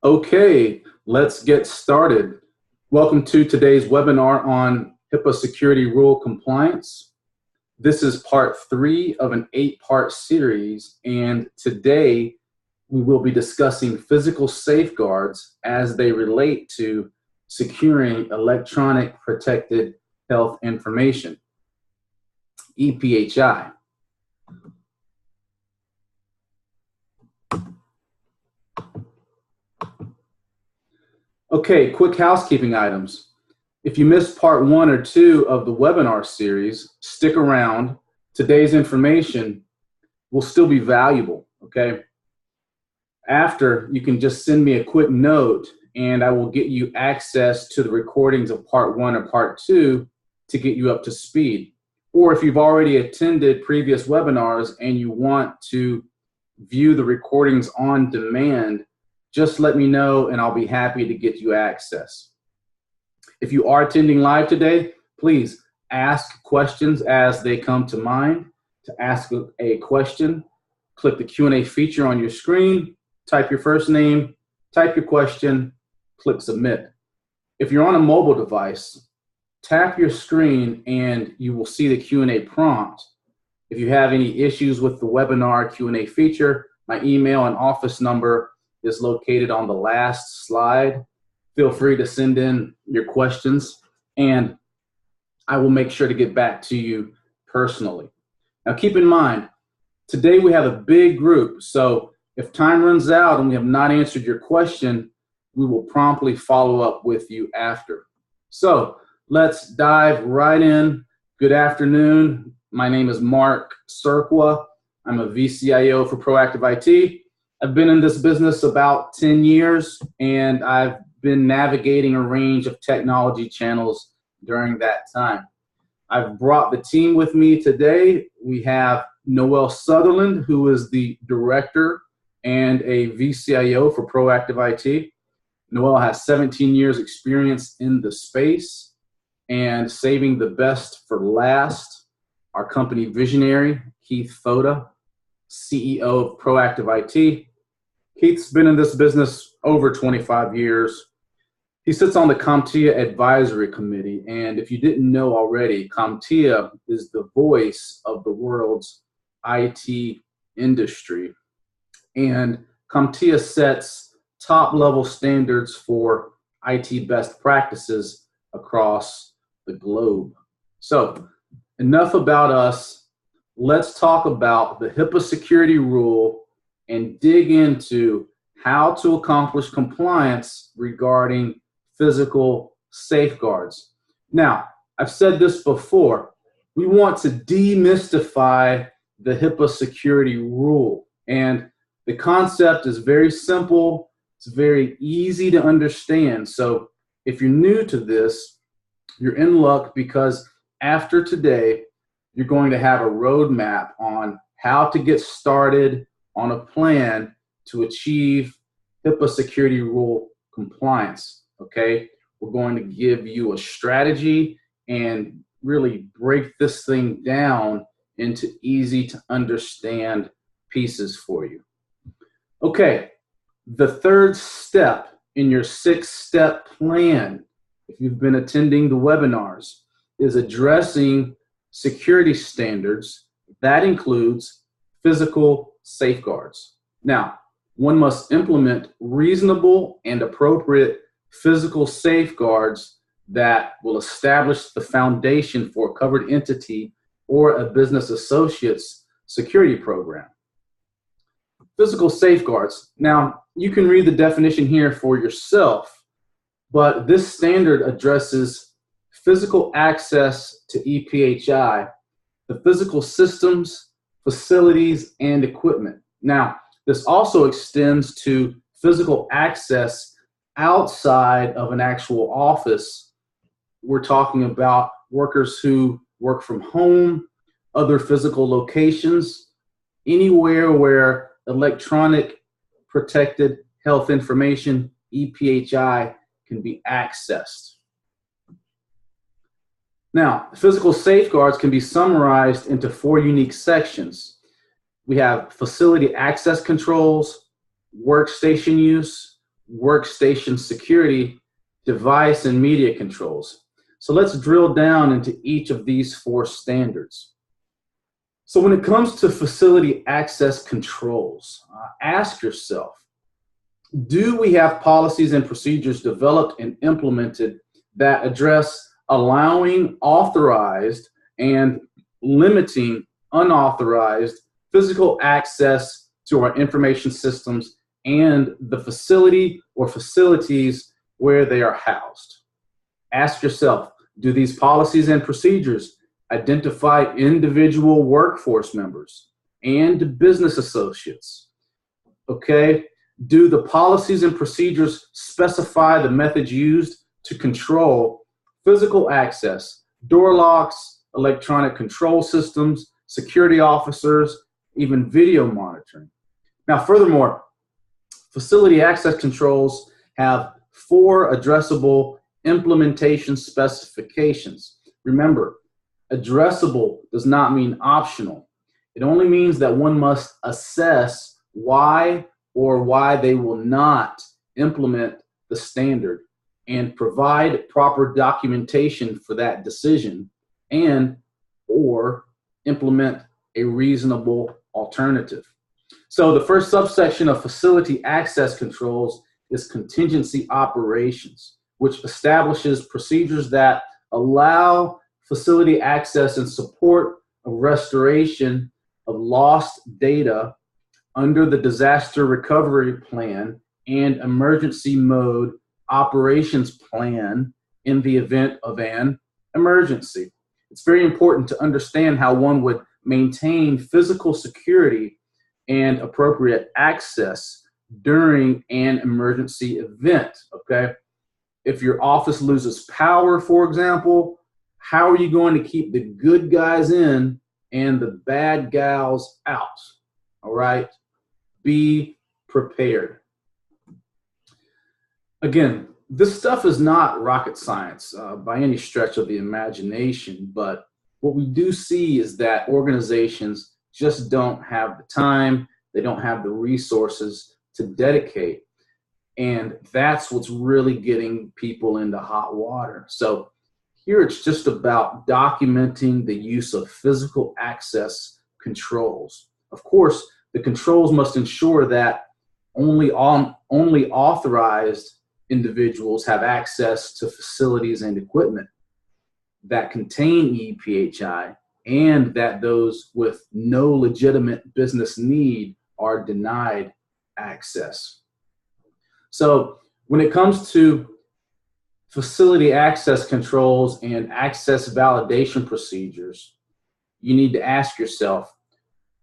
Okay, let's get started. Welcome to today's webinar on HIPAA Security Rule compliance. This is part 3 of an 8-part series, and today we will be discussing physical safeguards as they relate to securing electronic protected health information, e-PHI. Okay, quick housekeeping items. If you missed part 1 or 2 of the webinar series, stick around. Today's information will still be valuable, okay? After, you can just send me a quick note and I will get you access to the recordings of part 1 or part 2 to get you up to speed. Or if you've already attended previous webinars and you want to view the recordings on demand, just let me know and I'll be happy to get you access. If you are attending live today, please ask questions as they come to mind. To ask a question, click the Q&A feature on your screen, type your first name, type your question, click submit. If you're on a mobile device, tap your screen and you will see the Q&A prompt. If you have any issues with the webinar Q&A feature, my email and office number is located on the last slide. Feel free to send in your questions and I will make sure to get back to you personally. Now keep in mind, today we have a big group, so if time runs out and we have not answered your question, we will promptly follow up with you after. So let's dive right in. Good afternoon. My name is Mark Serqua. I'm a VCIO for Proactive IT. I've been in this business about 10 years, and I've been navigating a range of technology channels during that time. I've brought the team with me today. We have Noelle Sutherland, who is the director and a VCIO for Proactive IT. Noelle has 17 years experience in the space, and saving the best for last, our company visionary, Keith Foda, CEO of Proactive IT. Keith's been in this business over 25 years. He sits on the CompTIA Advisory Committee, and if you didn't know already, CompTIA is the voice of the world's IT industry. And CompTIA sets top-level standards for IT best practices across the globe. So, enough about us. Let's talk about the HIPAA Security Rule and dig into how to accomplish compliance regarding physical safeguards. Now, I've said this before, we want to demystify the HIPAA Security Rule. And the concept is very simple, it's very easy to understand. So if you're new to this, you're in luck, because after today, you're going to have a roadmap on how to get started on a plan to achieve HIPAA Security Rule compliance, okay? We're going to give you a strategy and really break this thing down into easy to understand pieces for you. Okay, the third step in your 6-step plan, if you've been attending the webinars, is addressing security standards. That includes physical safeguards. Now, one must implement reasonable and appropriate physical safeguards that will establish the foundation for a covered entity or a business associate's security program. Physical safeguards. Now, you can read the definition here for yourself, but this standard addresses physical access to e-PHI, the physical systems, facilities, and equipment. Now, this also extends to physical access outside of an actual office. We're talking about workers who work from home, other physical locations, anywhere where electronic protected health information, e-PHI, can be accessed. Now, physical safeguards can be summarized into 4 unique sections. We have facility access controls, workstation use, workstation security, device and media controls. So let's drill down into each of these 4 standards. So when it comes to facility access controls, ask yourself, do we have policies and procedures developed and implemented that address allowing authorized and limiting unauthorized physical access to our information systems and the facility or facilities where they are housed? Ask yourself, do these policies and procedures identify individual workforce members and business associates? Okay. Do the policies and procedures specify the methods used to control physical access, door locks, electronic control systems, security officers, even video monitoring? Now, furthermore, facility access controls have 4 addressable implementation specifications. Remember, addressable does not mean optional. It only means that one must assess why they will not implement the standard and provide proper documentation for that decision and or implement a reasonable alternative. So the first subsection of facility access controls is contingency operations, which establishes procedures that allow facility access and support of restoration of lost data under the disaster recovery plan and emergency mode operations plan in the event of an emergency. It's very important to understand how one would maintain physical security and appropriate access during an emergency event, okay? If your office loses power, for example, how are you going to keep the good guys in and the bad gals out? All right? Be prepared. Again, this stuff is not rocket science by any stretch of the imagination, but what we do see is that organizations just don't have the time, they don't have the resources to dedicate, and that's what's really getting people into hot water. So here it's just about documenting the use of physical access controls. Of course, the controls must ensure that only authorized individuals have access to facilities and equipment that contain e-PHI, and that those with no legitimate business need are denied access. So when it comes to facility access controls and access validation procedures, you need to ask yourself,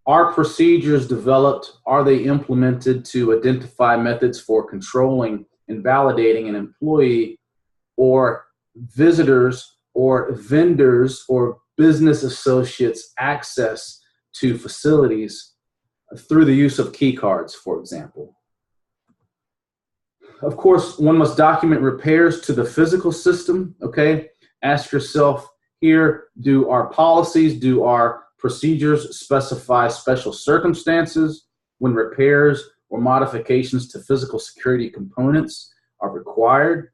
are procedures developed, are they implemented to identify methods for controlling and validating an employee or visitors or vendors or business associates' access to facilities through the use of key cards, for example? Of course, one must document repairs to the physical system, okay? Ask yourself here, do our policies, do our procedures specify special circumstances when repairs or modifications to physical security components are required?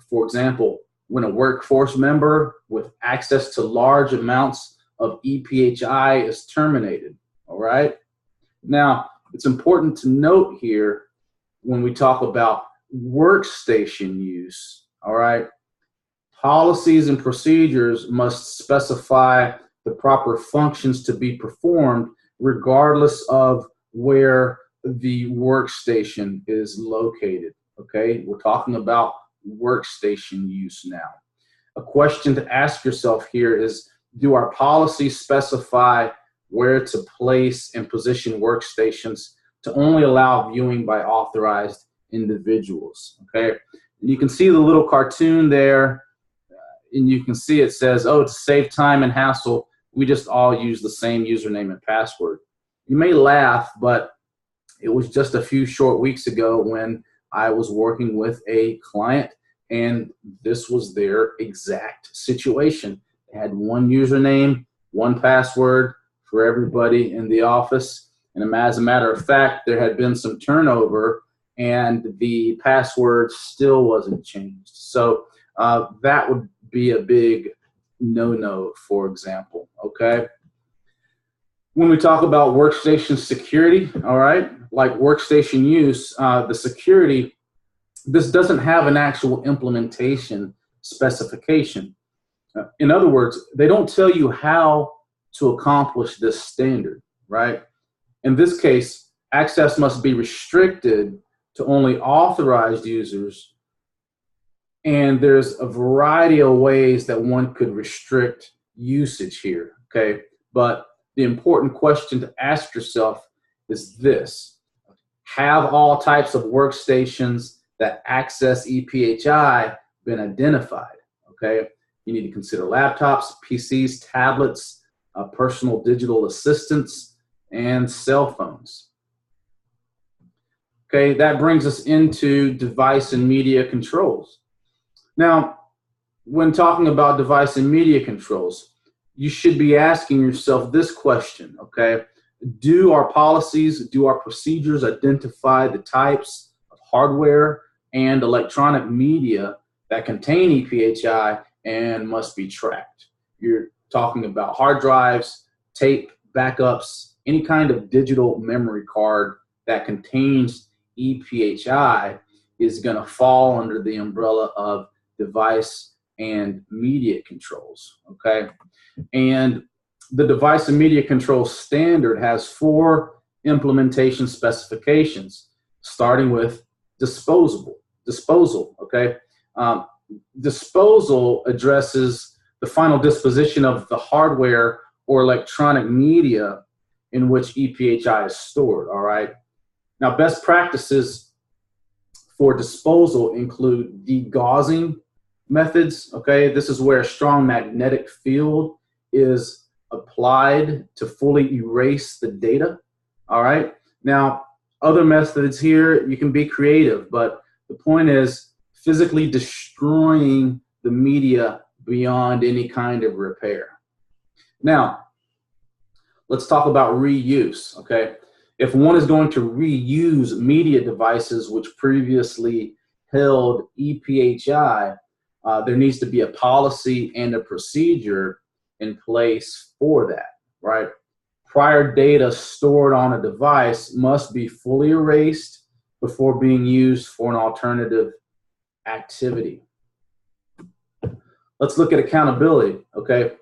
For example, when a workforce member with access to large amounts of e-PHI is terminated, all right? Now, it's important to note here when we talk about workstation use, all right? Policies and procedures must specify the proper functions to be performed regardless of where the workstation is located, okay? We're talking about workstation use now. A question to ask yourself here is, do our policies specify where to place and position workstations to only allow viewing by authorized individuals, okay? And you can see the little cartoon there, and you can see it says, oh, to save time and hassle, we just all use the same username and password. You may laugh, but it was just a few short weeks ago when I was working with a client, and this was their exact situation. They had one username, one password for everybody in the office, and as a matter of fact, there had been some turnover, and the password still wasn't changed. So that would be a big no-no, for example, okay? When we talk about workstation security, all right, like workstation use, the security, this doesn't have an actual implementation specification. In other words, they don't tell you how to accomplish this standard, right? In this case, access must be restricted to only authorized users, and there's a variety of ways that one could restrict usage here, okay? But the important question to ask yourself is this: have all types of workstations that access e-PHI been identified, okay? You need to consider laptops, PCs, tablets, personal digital assistants, and cell phones. Okay, that brings us into device and media controls. Now, when talking about device and media controls, you should be asking yourself this question, okay? Do our policies, do our procedures identify the types of hardware and electronic media that contain e-PHI and must be tracked? You're talking about hard drives, tape, backups, any kind of digital memory card that contains e-PHI is going to fall under the umbrella of device and media controls, okay? And the device and media control standard has 4 implementation specifications, starting with disposal, okay? Disposal addresses the final disposition of the hardware or electronic media in which e-PHI is stored, all right? Now, best practices for disposal include degaussing methods, okay? This is where a strong magnetic field is applied to fully erase the data, all right? Now, other methods here, you can be creative, but the point is physically destroying the media beyond any kind of repair. Now, let's talk about reuse, okay? If one is going to reuse media devices which previously held e-PHI, there needs to be a policy and a procedure in place for that, right? Prior data stored on a device must be fully erased before being used for an alternative activity. Let's look at accountability, okay?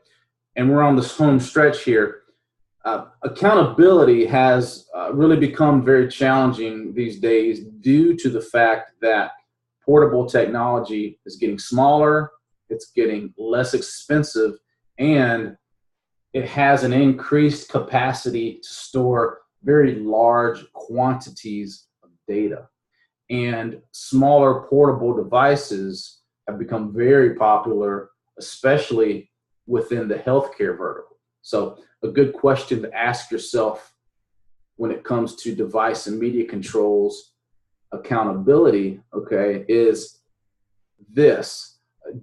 And we're on this home stretch here. Accountability has really become very challenging these days due to the fact that portable technology is getting smaller, it's getting less expensive, and it has an increased capacity to store very large quantities of data. And smaller portable devices have become very popular, especially within the healthcare vertical. So a good question to ask yourself when it comes to device and media controls accountability, okay, is this: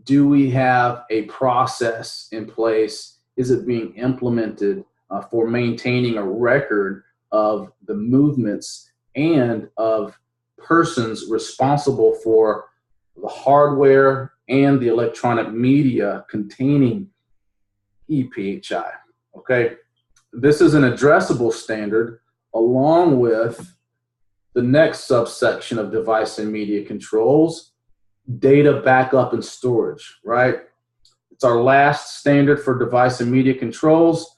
do we have a process in place? Is it being implemented for maintaining a record of the movements and of persons responsible for the hardware and the electronic media containing e-PHI, okay? This is an addressable standard along with the next subsection of device and media controls, data backup and storage, right? It's our last standard for device and media controls.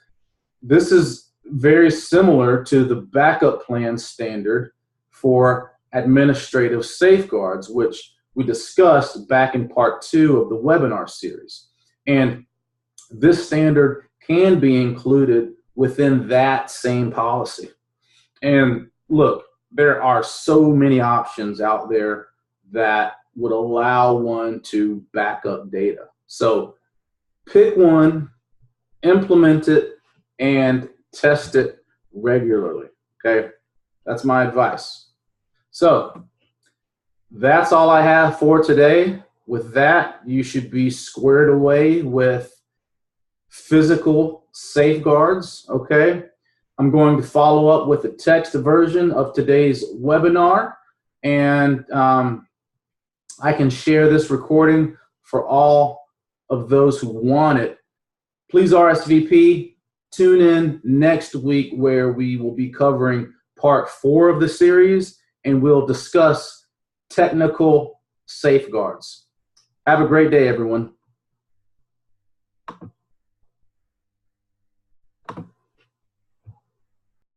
This is very similar to the backup plan standard for administrative safeguards, which we discussed back in part 2 of the webinar series. And this standard can be included within that same policy. And look, there are so many options out there that would allow one to back up data. So pick one, implement it, and test it regularly, okay? That's my advice. So that's all I have for today. With that, you should be squared away with physical safeguards, okay? I'm going to follow up with a text version of today's webinar, and I can share this recording for all of those who want it. Please RSVP. Tune in next week where we will be covering part 4 of the series, and we'll discuss technical safeguards. Have a great day, everyone.